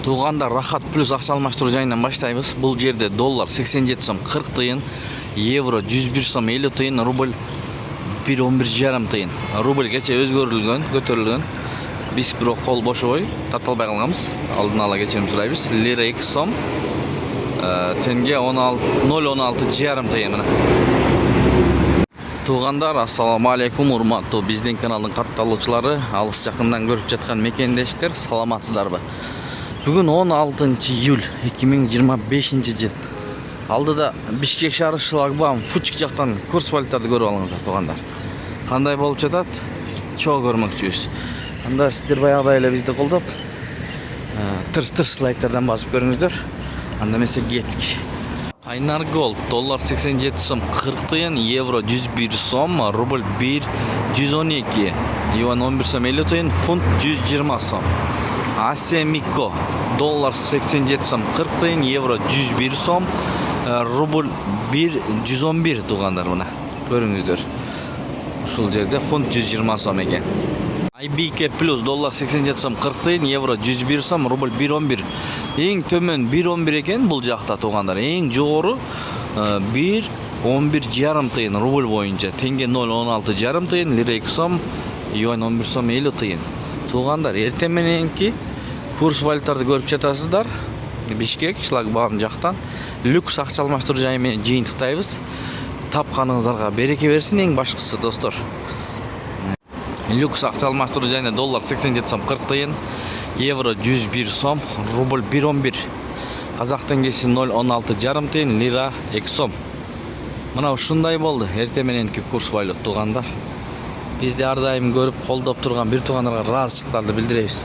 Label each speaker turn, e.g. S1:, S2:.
S1: Тууганда Рахат плюс акча алмаштыруу жайынан баштайбыз. Бул жерде доллар 87 сом 40 тыйын, евро 101 сом 50 тыйын, рубль 1.11,5 тыйын. Рубль кече өзгөрүлгөн, көтөрүлгөн. Биз бирок кол бошобой тарталбай калганбыз. Алдын ала кечирим сурайбыз. Лира 2 сом, тенге 0.16,5 тыйын мына. Туугандар, ассаламу алейкум, урматтуу биздин каналдын катталуучулары, алыс жакындан көрүп жаткан мекендештер, саламатсыздарбы? Бүгүн 16 июль 2025 жыл. Алдыда Бишкек шаары шлагбаум Фучик жактан курс валютарды көрүп алыңыздар, туугандар. Кандай болуп жатат? Чоо көрмөкчүбүз. Анда сиздер баягыдай эле бизди колдоп, тырс лайктардан басып көрүңүздөр. Анда эмесе кеттик. Айнар Голд доллар 87 сом 40 тыйын, евро 101 сом, рубль 112, юан 11 сом 50 тыйын, фунт 120 сом. Асия Мико доллар 87 сом 40 тыйын, евро 101 сом, рубль 111 туугандар мына. Көрүңүздөр. Ушул жерде фунт 120 сом экен. IBK плюс доллар 87 сом 40 тыйын, евро 101 сом, рубль 111. Эң төмөн 111 экен бул жакта туугандар. Эң жогору 111,5 тыйын рубль боюнча. Тенге 0.16,5 тыйын, лира 2 сом, юан 11 сом 50 тыйын. Туугандар, эртең мененки курс валютарды көрүп жатасыздар. Бишкек шлагбаум жактан люкс акча алмаштыруу жайы менен жыйынтыктайбыз. Тапканыңыздарга береке берсин, эң башкысы достор. Люкс акча алмаштыруу жайына доллар 87 сом 40 тыйын, евро 101 сом, рубль 111, казак теңгеси 0.16,5 тыйын, лира 2 сом. Мына ушундай болду эртең мененки курс валют туугандар. Бизди ар дайым көрүп колдоп турган бир туугандарга ыраазычылыктарды билдиребиз.